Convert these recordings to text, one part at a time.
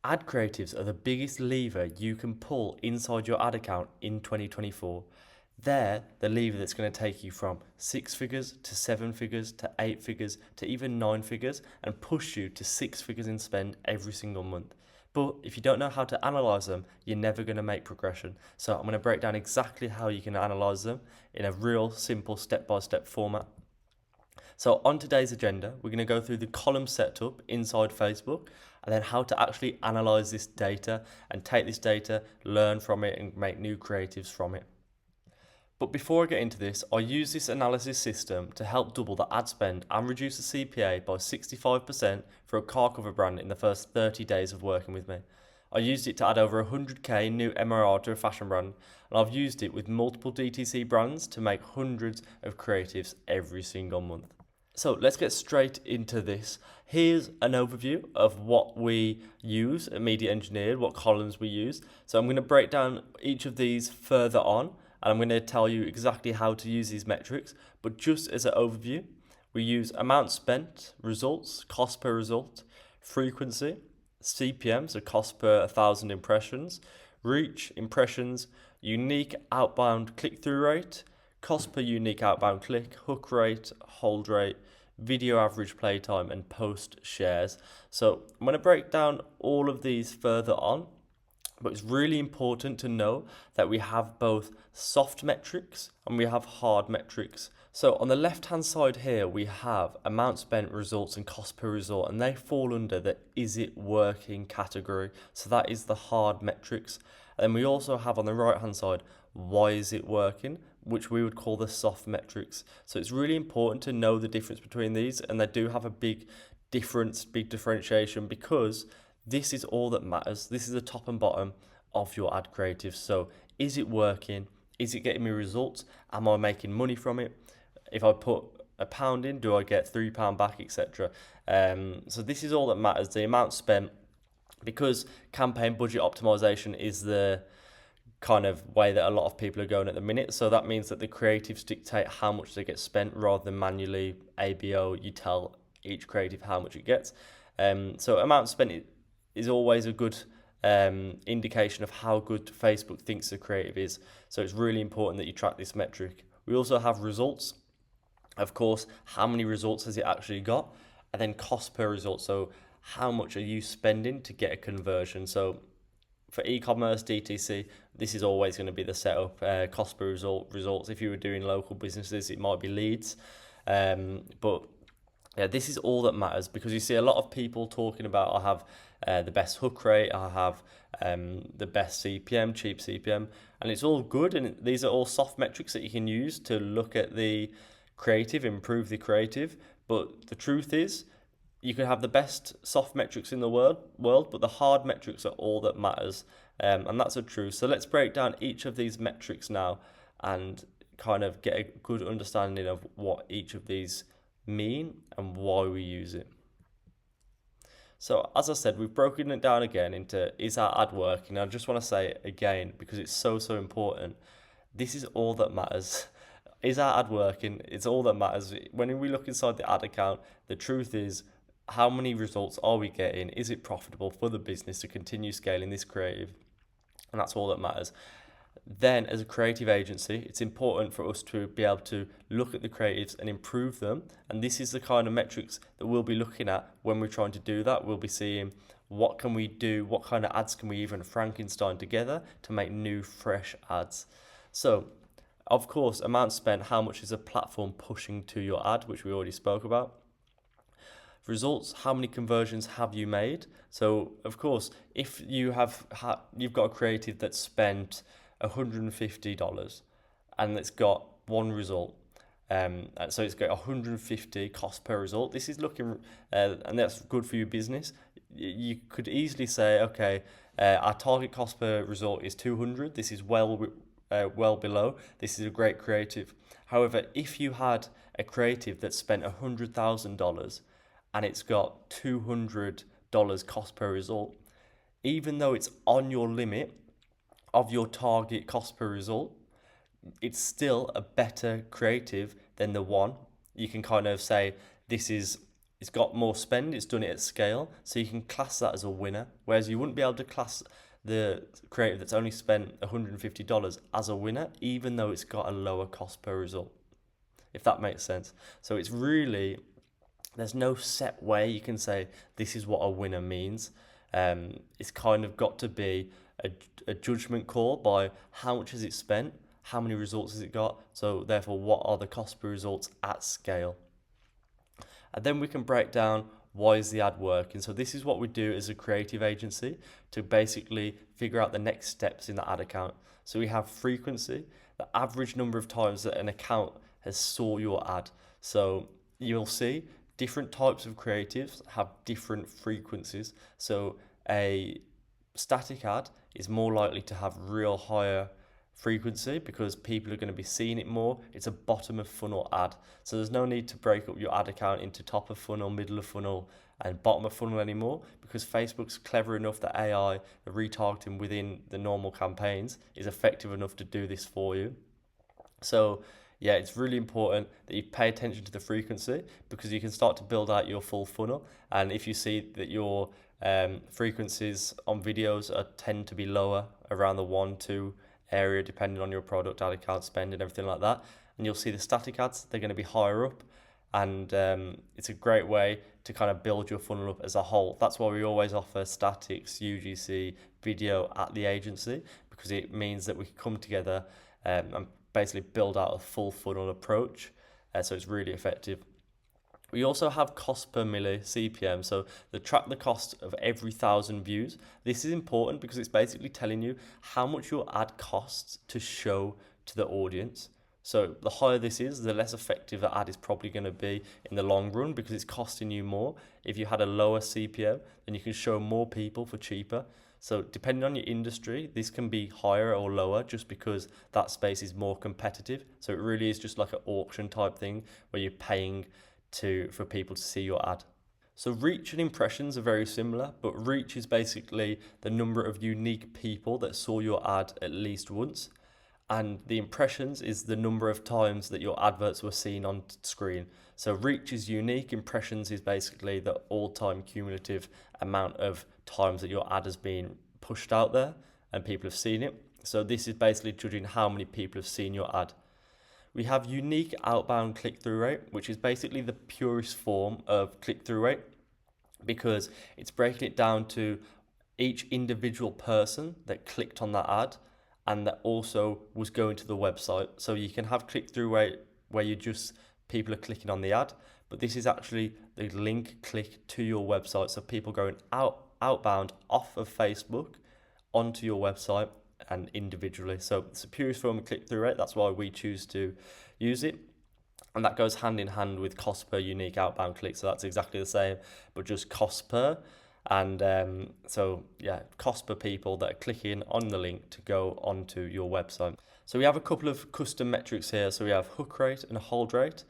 Ad creatives are the biggest lever you can pull inside your ad account in 2024. They're the lever that's going to take you from 6 figures to 7 figures to 8 figures to even 9 figures and push you to 6 figures in spend every single month. But if you don't know how to analyze them, you're never going to make progression. So I'm going to break down exactly how you can analyze them in a real simple step-by-step format. So on today's agenda, we're going to go through the column setup inside Facebook and then how to actually analyze this data and take this data, learn from it and make new creatives from it. But before I get into this, I use this analysis system to help double the ad spend and reduce the CPA by 65% for a car cover brand in the first 30 days of working with me. I used it to add over 100k new MRR to a fashion brand, and I've used it with multiple DTC brands to make hundreds of creatives every single month. So let's get straight into this. Here's an overview of what we use at Media Engineered, what columns we use. So I'm going to break down each of these further on, and I'm going to tell you exactly how to use these metrics. But just as an overview, we use amount spent, results, cost per result, frequency, CPM, so cost per 1,000 impressions, reach, impressions, unique outbound click-through rate, cost per unique outbound click, hook rate, hold rate, video average playtime, and post shares. So I'm going to break down all of these further on, but it's really important to know that we have both soft metrics and we have hard metrics. So on the left hand side here, we have amount spent, results, and cost per result, and they fall under the is it working category. So that is the hard metrics. And then we also have on the right hand side, why is it working, which we would call the soft metrics. So it's really important to know the difference between these, and they do have a big difference, big differentiation, because this is all that matters. This is the top and bottom of your ad creative. So is it working? Is it getting me results? Am I making money from it? If I put £1 in, do I get £3 back, etc.? So this is all that matters, the amount spent, because campaign budget optimization is the kind of way that a lot of people are going at the minute. So that means that the creatives dictate how much they get spent rather than manually ABO. You tell each creative how much it gets. So amount spent is always a good indication of how good Facebook thinks the creative is. So it's really important that you track this metric. We also have results. Of course, how many results has it actually got? And then cost per result. So how much are you spending to get a conversion? So for e-commerce, DTC, this is always going to be the setup, cost per results. If you were doing local businesses, it might be leads. But yeah, this is all that matters, because you see a lot of people talking about, I have the best hook rate, I have the best CPM, cheap CPM, and it's all good. And these are all soft metrics that you can use to look at the creative, improve the creative. But the truth is, you can have the best soft metrics in the world, but the hard metrics are all that matters. And that's a truth. So let's break down each of these metrics now and kind of get a good understanding of what each of these mean and why we use it. So as I said, we've broken it down again into is our ad working? I just want to say it again because it's so important. This is all that matters. Is our ad working? It's all that matters. When we look inside the ad account, the truth is, how many results are we getting? Is it profitable for the business to continue scaling this creative? And that's all that matters. Then as a creative agency, it's important for us to be able to look at the creatives and improve them. And this is the kind of metrics that we'll be looking at when we're trying to do that. We'll be seeing what can we do, what kind of ads can we even Frankenstein together to make new, fresh ads. So, of course, amount spent, how much is a platform pushing to your ad, which we already spoke about. Results, how many conversions have you made? So, of course, if you you've got a creative that's spent $150 and it's got one result, so it's got 150 cost per result. This is looking, and that's good for your business. You could easily say, okay, our target cost per result is 200. This is well below. This is a great creative. However, if you had a creative that spent $100,000 and it's got $200 cost per result, even though it's on your limit of your target cost per result, it's still a better creative than the one. You can kind of say this is it's got more spend, it's done it at scale, so you can class that as a winner. Whereas you wouldn't be able to class the creative that's only spent $150 as a winner, even though it's got a lower cost per result, if that makes sense. So it's really, there's no set way you can say this is what a winner means. It's kind of got to be a judgment call by how much has it spent, how many results has it got, so therefore what are the cost per results at scale. And then we can break down why is the ad working. So this is what we do as a creative agency to basically figure out the next steps in the ad account. So we have frequency, the average number of times that an account has saw your ad. So you'll see different types of creatives have different frequencies. So a static ad is more likely to have real higher frequency because people are going to be seeing it more. It's a bottom of funnel ad. So there's no need to break up your ad account into top of funnel, middle of funnel, and bottom of funnel anymore, because Facebook's clever enough that AI, the retargeting within the normal campaigns, is effective enough to do this for you. So yeah, it's really important that you pay attention to the frequency, because you can start to build out your full funnel. And if you see that your frequencies on videos tend to be lower, around the 1-2 area, depending on your product, ad account spend and everything like that, and you'll see the static ads, they're going to be higher up. And it's a great way to kind of build your funnel up as a whole. That's why we always offer statics, UGC, video at the agency, because it means that we can come together and basically build out a full funnel approach. So it's really effective. We also have cost per milli, CPM, so they track the cost of every 1,000 views. This is important because it's basically telling you how much your ad costs to show to the audience. So the higher this is, the less effective the ad is probably going to be in the long run, because it's costing you more. If you had a lower CPM, then you can show more people for cheaper. So depending on your industry, this can be higher or lower just because that space is more competitive. So it really is just like an auction type thing where you're paying for people to see your ad. So reach and impressions are very similar, but reach is basically the number of unique people that saw your ad at least once. And the impressions is the number of times that your adverts were seen on screen. So reach is unique, impressions is basically the all-time cumulative amount of times that your ad has been pushed out there and people have seen it. So this is basically judging how many people have seen your ad. We have unique outbound click-through rate, which is basically the purest form of click-through rate, because it's breaking it down to each individual person that clicked on that ad and that also was going to the website. So you can have click-through rate where people are clicking on the ad, but this is actually the link click to your website. So people going outbound off of Facebook onto your website and individually. So it's the purest form of click-through rate. That's why we choose to use it. And that goes hand in hand with cost per unique outbound click. So that's exactly the same, but just cost per. And so yeah, cost per people that are clicking on the link to go onto your website. So we have a couple of custom metrics here. So we have hook rate and hold rate.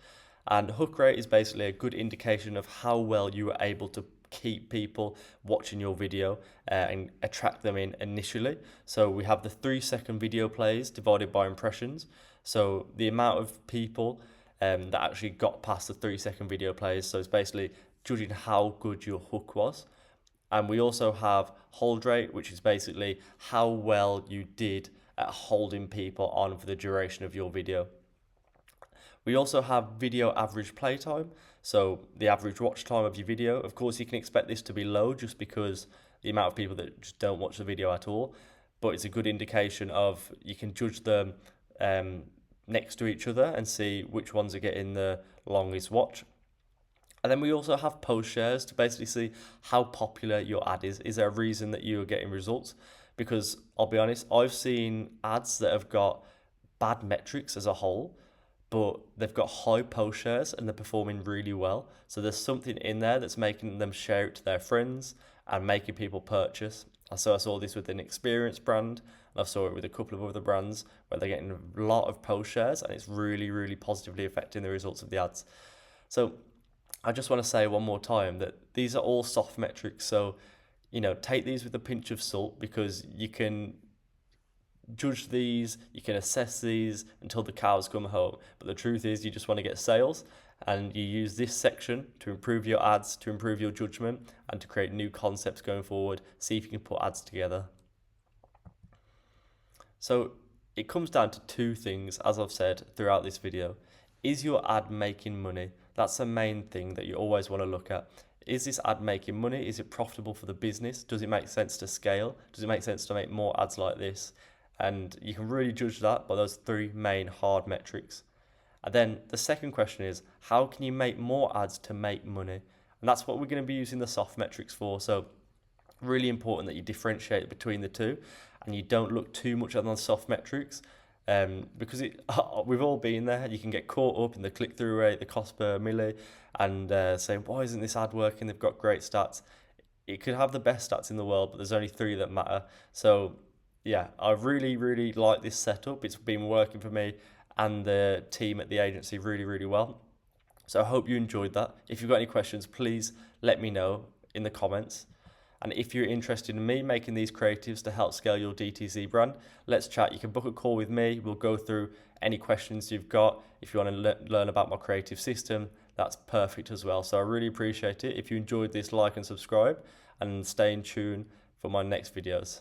And hook rate is basically a good indication of how well you are able to keep people watching your video and attract them in initially. So we have the 3-second video plays divided by impressions. So the amount of people that actually got past the 3-second video plays. So it's basically judging how good your hook was. And we also have hold rate, which is basically how well you did at holding people on for the duration of your video. We also have video average playtime, so the average watch time of your video. Of course, you can expect this to be low just because the amount of people that just don't watch the video at all, but it's a good indication of, you can judge them next to each other and see which ones are getting the longest watch. And then we also have post shares to basically see how popular your ad is. Is there a reason that you are getting results? Because I'll be honest, I've seen ads that have got bad metrics as a whole, but they've got high post shares and they're performing really well. So there's something in there that's making them share it to their friends and making people purchase. So I saw this with an experienced brand, and I saw it with a couple of other brands where they're getting a lot of post shares, and it's really, really positively affecting the results of the ads. So I just want to say one more time that these are all soft metrics. So, take these with a pinch of salt, because you can judge these, you can assess these until the cows come home. But the truth is, you just want to get sales, and you use this section to improve your ads, to improve your judgment, and to create new concepts going forward. See if you can put ads together. So it comes down to two things, as I've said throughout this video. Is your ad making money? That's the main thing that you always want to look at. Is this ad making money? Is it profitable for the business? Does it make sense to scale? Does it make sense to make more ads like this? And you can really judge that by those three main hard metrics. And then the second question is, how can you make more ads to make money? And that's what we're going to be using the soft metrics for. So really important that you differentiate between the two and you don't look too much at the soft metrics, because we've all been there. You can get caught up in the click-through rate, the cost per milli, and saying, why isn't this ad working? They've got great stats. It could have the best stats in the world, but there's only three that matter. So yeah, I really, really like this setup. It's been working for me and the team at the agency really, really well. So I hope you enjoyed that. If you've got any questions, please let me know in the comments. And if you're interested in me making these creatives to help scale your DTC brand, let's chat. You can book a call with me. We'll go through any questions you've got. If you want to learn about my creative system, that's perfect as well. So I really appreciate it. If you enjoyed this, like and subscribe, and stay in tune for my next videos.